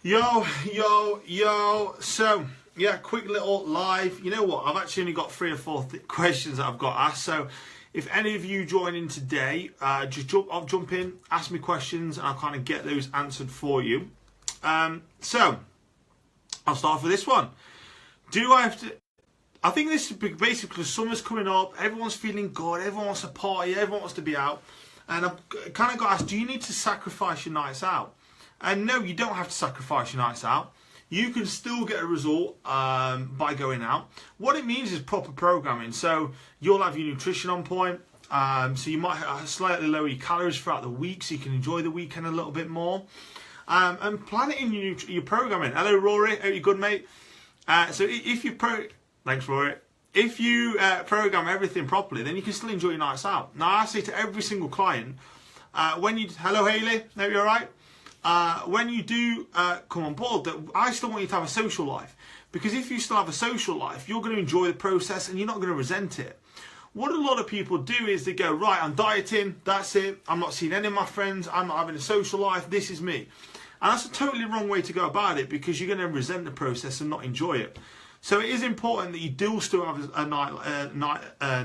Yo. So, yeah, quick little live. You know what? I've actually only got 3 or 4 questions that I've got asked. So, if any of you join in today, just jump in, ask me questions, and I'll kind of get those answered for you. So, I'll start with this one. Do I have to... I think this is basically because summer's coming up, everyone's feeling good, everyone wants to party, everyone wants to be out. And I've kind of got asked, do you need to sacrifice your nights out? And no, you don't have to sacrifice your nights out. You can still get a result by going out. What it means is proper programming. So you'll have your nutrition on point. So you might slightly lower your calories throughout the week so you can enjoy the weekend a little bit more. And plan it in your programming. Hello, Rory. Are you good, mate? So if you thanks, Rory. If you program everything properly, then you can still enjoy your nights out. Now, I say to every single client, hello, Hayley. No, you're all right. When you do come on board, that I still want you to have a social life, because if you still have a social life, you're going to enjoy the process and you're not going to resent it. What a lot of people do is they go, right, I'm dieting, that's it, I'm not seeing any of my friends, I'm not having a social life, this is me. And that's a totally wrong way to go about it, because you're going to resent the process and not enjoy it. So it is important that you do still have a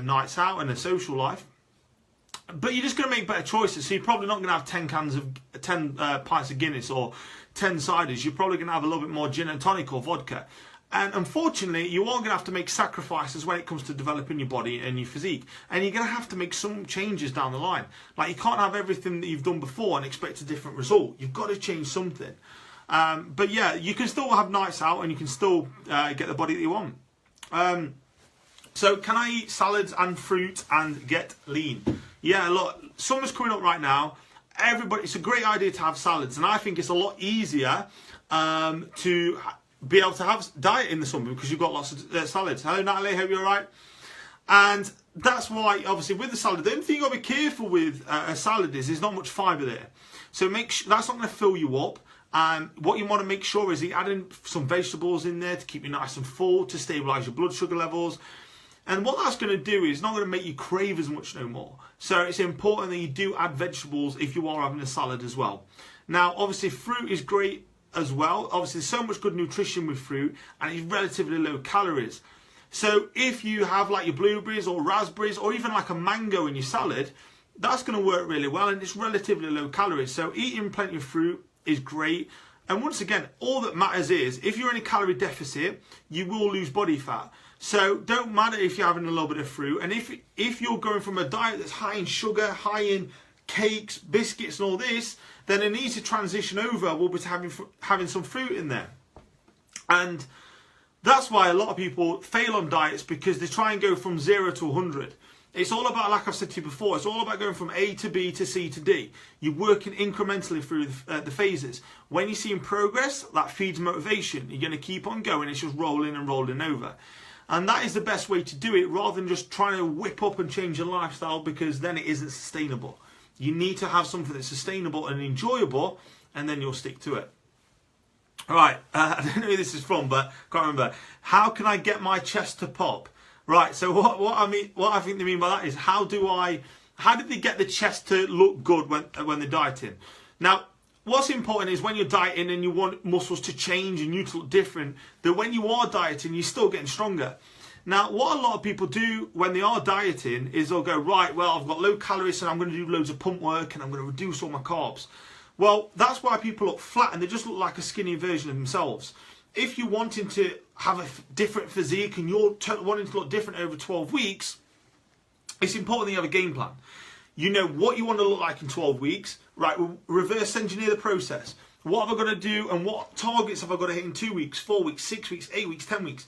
nights out and a social life. But you're just going to make better choices. So you're probably not going to have 10 pints of Guinness or 10 ciders. You're probably going to have a little bit more gin and tonic or vodka. And unfortunately, you are going to have to make sacrifices when it comes to developing your body and your physique. And you're going to have to make some changes down the line. Like, you can't have everything that you've done before and expect a different result. You've got to change something. But yeah, you can still have nights out and you can still get the body that you want. So can I eat salads and fruit and get lean? Yeah, look, summer's coming up right now. It's a great idea to have salads, and I think it's a lot easier to be able to have diet in the summer because you've got lots of salads. Hello, Natalie, hope you're all right. And that's why, obviously, with the salad, the only thing you've got to be careful with a salad is there's not much fibre there. So that's not going to fill you up. What you want to make sure is you add in some vegetables in there to keep you nice and full, to stabilise your blood sugar levels. And what that's going to do is not going to make you crave as much no more. So it's important that you do add vegetables if you are having a salad as well. Now, obviously, fruit is great as well. Obviously, there's so much good nutrition with fruit, and it's relatively low calories. So if you have like your blueberries or raspberries or even like a mango in your salad, that's going to work really well, and it's relatively low calories. So eating plenty of fruit is great. And once again, all that matters is if you're in a calorie deficit, you will lose body fat. So don't matter if you're having a little bit of fruit. And if you're going from a diet that's high in sugar, high in cakes, biscuits and all this, then an easy transition over will be to having some fruit in there. And that's why a lot of people fail on diets, because they try and go from 0 to 100. It's all about, like I've said to you before, it's all about going from A to B to C to D. You're working incrementally through the phases. When you're seeing progress, that feeds motivation. You're going to keep on going. It's just rolling and rolling over. And that is the best way to do it, rather than just trying to whip up and change your lifestyle, because then it isn't sustainable. You need to have something that's sustainable and enjoyable, and then you'll stick to it. All right, I don't know who this is from, but I can't remember. How can I get my chest to pop? Right, so what I think they mean by that is how did they get the chest to look good when they're dieting? Now, what's important is when you're dieting and you want muscles to change and you to look different, that when you are dieting, you're still getting stronger. Now, what a lot of people do when they are dieting is they'll go, right, well, I've got low calories and I'm going to do loads of pump work and I'm going to reduce all my carbs. Well, that's why people look flat and they just look like a skinny version of themselves. If you're wanting to have a different physique and you're wanting to look different over 12 weeks, it's important that you have a game plan. You know what you want to look like in 12 weeks, right? We'll reverse engineer the process. What have I got to do and what targets have I got to hit in 2 weeks, 4 weeks, 6 weeks, 8 weeks, 10 weeks?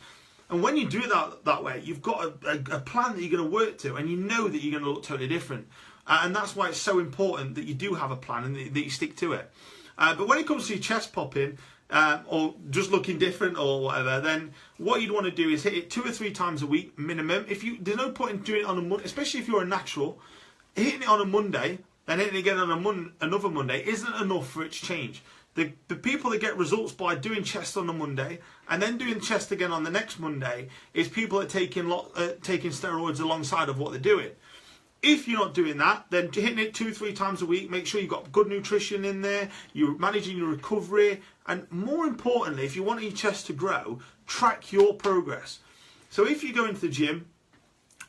And when you do that way, you've got a plan that you're going to work to, and you know that you're going to look totally different. And that's why it's so important that you do have a plan and that you stick to it. But when it comes to your chest popping, or just looking different or whatever, then what you'd want to do is hit it 2 or 3 times a week minimum. There's no point in doing it on a Monday, especially if you're a natural. Hitting it on a Monday and hitting it again on another Monday isn't enough for it to change. The people that get results by doing chest on a Monday and then doing chest again on the next Monday is people that are taking steroids alongside of what they're doing. If you're not doing that, then hitting it 2-3 times a week, make sure you've got good nutrition in there, you're managing your recovery, and more importantly, if you want your chest to grow, track your progress. So if you go into the gym,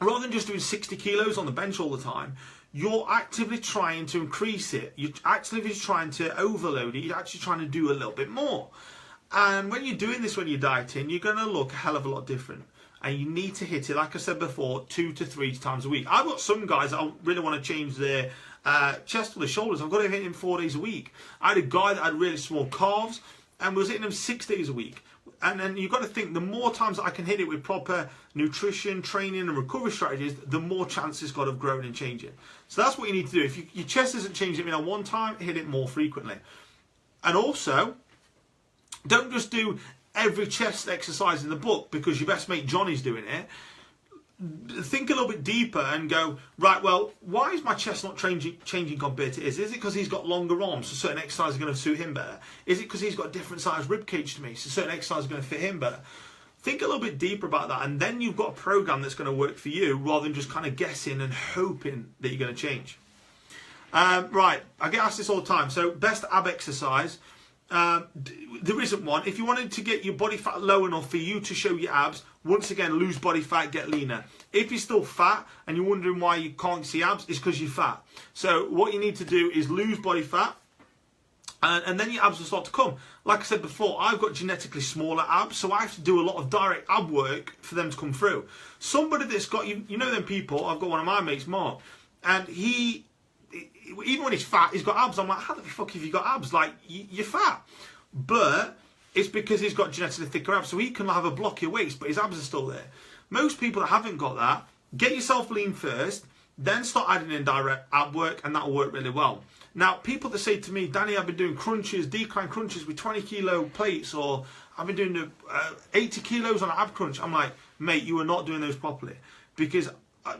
rather than just doing 60 kilos on the bench all the time, you're actively trying to increase it. You're actively trying to overload it. You're actually trying to do a little bit more. And when you're doing this, when you're dieting, you're going to look a hell of a lot different. And you need to hit it, like I said before, 2 to 3 times a week. I've got some guys that I really want to change their chest or their shoulders. I've got to hit him 4 days a week. I had a guy that had really small calves and was hitting them 6 days a week. And then you've got to think, the more times that I can hit it with proper nutrition, training and recovery strategies, the more chance it's got of growing and changing. So that's what you need to do. If your chest isn't changing at one time, hit it more frequently. And also, don't just do every chest exercise in the book because your best mate Johnny's doing it. Think a little bit deeper and go, right, well, why is my chest not changing compared to his? Is it because he's got longer arms, so certain exercises are going to suit him better? Is it because he's got a different size rib cage to me, so certain exercises are going to fit him better? Think a little bit deeper about that, and then you've got a program that's going to work for you rather than just kind of guessing and hoping that you're going to change. Right, I get asked this all the time. So, best ab exercise. There isn't one. If you wanted to get your body fat low enough for you to show your abs, once again, lose body fat, get leaner. If you're still fat and you're wondering why you can't see abs, it's because you're fat. So what you need to do is lose body fat, and then your abs will start to come. Like I said before, I've got genetically smaller abs, so I have to do a lot of direct ab work for them to come through. Somebody that's got, you know them people, I've got one of my mates, Mark, and he, even when he's fat, he's got abs. I'm like, how the fuck have you got abs? Like, you're fat. But it's because he's got genetically thicker abs, so he can have a blocky waist, but his abs are still there. Most people that haven't got that, get yourself lean first, then start adding in direct ab work, and that'll work really well. Now, people that say to me, Danny, I've been doing crunches, decline crunches with 20 kilo plates, or I've been doing 80 kilos on an ab crunch. I'm like, mate, you are not doing those properly. Because I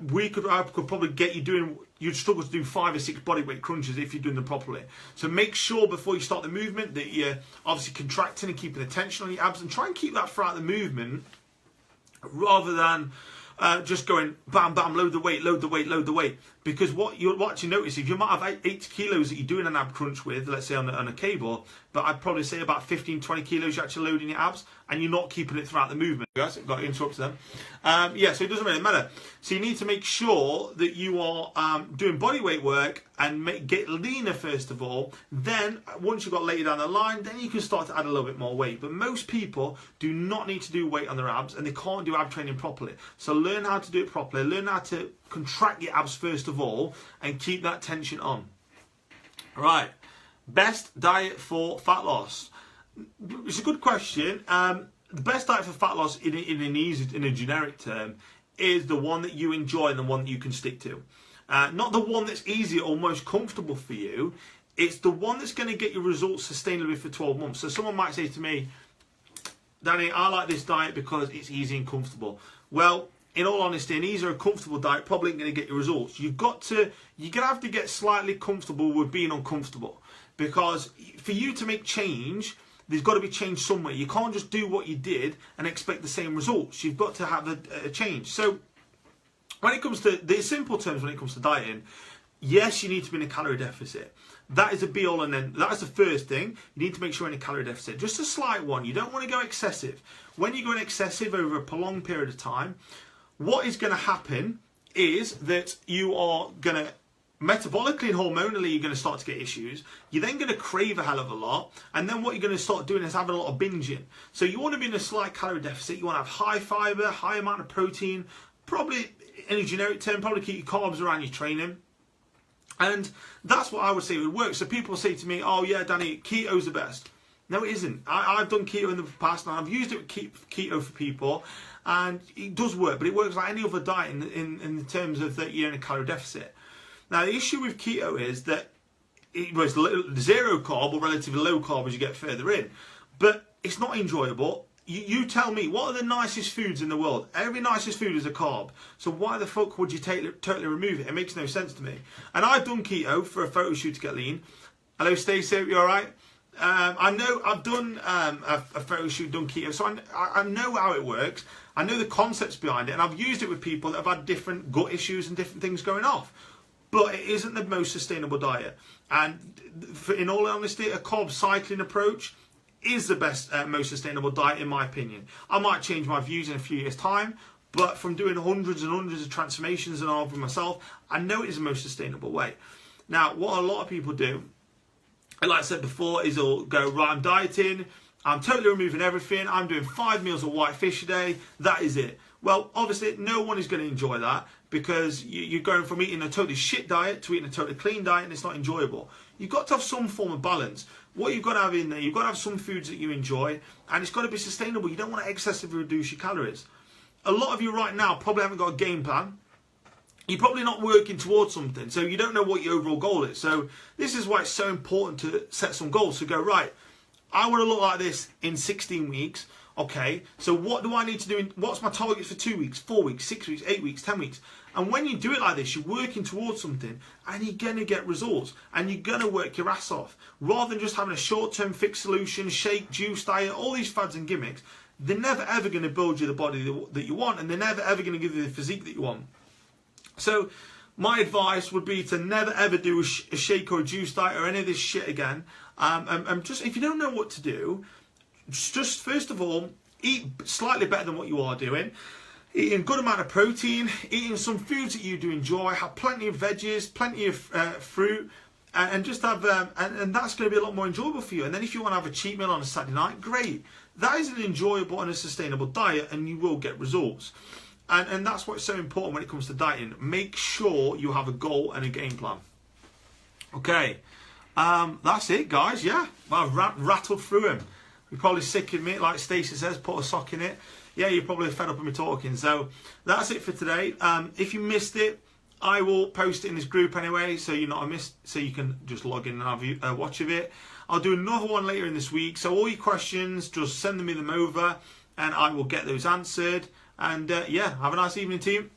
could probably get you doing, you'd struggle to do 5 or 6 bodyweight crunches if you're doing them properly. So make sure before you start the movement that you're obviously contracting and keeping the tension on your abs, and try and keep that throughout the movement rather than just going bam, bam, load the weight, load the weight, load the weight. Because what you'll actually notice, if you might have 80 kilos that you're doing an ab crunch with, let's say on a cable, but I'd probably say about 15, 20 kilos you're actually loading your abs, and you're not keeping it throughout the movement. Guys, got to interrupt them. Yeah, so it doesn't really matter. So you need to make sure that you are doing body weight work and get leaner first of all. Then, once you've got later down the line, then you can start to add a little bit more weight. But most people do not need to do weight on their abs, and they can't do ab training properly. So learn how to do it properly. Learn how to contract your abs first of all, and keep that tension on. Right, best diet for fat loss. It's a good question. The best diet for fat loss, in a generic term, is the one that you enjoy and the one that you can stick to. Not the one that's easy or most comfortable for you. It's the one that's going to get your results sustainably for 12 months. So someone might say to me, Danny, I like this diet because it's easy and comfortable. Well, in all honesty, an easy or comfortable diet probably ain't going to get your results. You're going to have to get slightly comfortable with being uncomfortable. Because for you to make change, there's got to be change somewhere. You can't just do what you did and expect the same results. You've got to have a change. So when it comes to the simple terms, when it comes to dieting, yes, you need to be in a calorie deficit. That is a be all and end. That is the first thing. You need to make sure you're in a calorie deficit. Just a slight one. You don't want to go excessive. When you go in excessive over a prolonged period of time, what is going to happen is that you are going to, metabolically and hormonally, you're going to start to get issues. You're then going to crave a hell of a lot. And then what you're going to start doing is having a lot of binging. So you want to be in a slight calorie deficit. You want to have high fiber, high amount of protein. Probably, in a generic term, probably keep your carbs around your training. And that's what I would say would work. So people say to me, oh yeah, Danny, keto's the best. No, it isn't. I've done keto in the past, and I've used it with keto for people, and it does work, but it works like any other diet in terms of that you're in a calorie deficit. Now, the issue with keto is that it was zero carb or relatively low carb as you get further in, but it's not enjoyable. You tell me, what are the nicest foods in the world? Every nicest food is a carb. So why the fuck would you totally remove it? It makes no sense to me. And I've done keto for a photo shoot to get lean. Hello, Stacey, you all right? I know I've done a photo shoot, done keto, so I know how it works. I know the concepts behind it, and I've used it with people that have had different gut issues and different things going off. But it isn't the most sustainable diet. And in all honesty, a carb cycling approach is the best, most sustainable diet in my opinion. I might change my views in a few years' time, but from doing hundreds and hundreds of transformations and all of myself, I know it is the most sustainable way. Now, what a lot of people do, like I said before, is they'll go, right, I'm dieting, I'm totally removing everything, I'm doing 5 meals of white fish a day, that is it. Well, obviously, no one is going to enjoy that, because you're going from eating a totally shit diet to eating a totally clean diet, and it's not enjoyable. You've got to have some form of balance. What you've got to have in there, you've got to have some foods that you enjoy, and it's got to be sustainable. You don't want to excessively reduce your calories. A lot of you right now probably haven't got a game plan. You're probably not working towards something, so you don't know what your overall goal is. So this is why it's so important to set some goals. So go, right, I want to look like this in 16 weeks. Okay, so what do I need to do? What's my target for 2 weeks, 4 weeks, 6 weeks, 8 weeks, 10 weeks? And when you do it like this, you're working towards something, and you're going to get results, and you're going to work your ass off. Rather than just having a short-term fixed solution, shake, juice diet, all these fads and gimmicks, they're never ever going to build you the body that you want, and they're never ever going to give you the physique that you want. So my advice would be to never ever do a shake or a juice diet or any of this shit again. And just, if you don't know what to do, just first of all, eat slightly better than what you are doing. Eating a good amount of protein, eating some foods that you do enjoy, have plenty of veggies, plenty of fruit, and just have, and that's going to be a lot more enjoyable for you. And then if you want to have a cheat meal on a Saturday night, great. That is an enjoyable and a sustainable diet, and you will get results. And that's what's so important when it comes to dieting. Make sure you have a goal and a game plan. Okay, that's it, guys. Yeah, I've rattled through him. You're probably sick of me, like Stacey says, put a sock in it. Yeah, you're probably fed up of me talking. So that's it for today. If you missed it, I will post it in this group anyway, so you're not so you can just log in and have a watch of it. I'll do another one later in this week. So all your questions, just send me them over, and I will get those answered. And yeah, have a nice evening, team.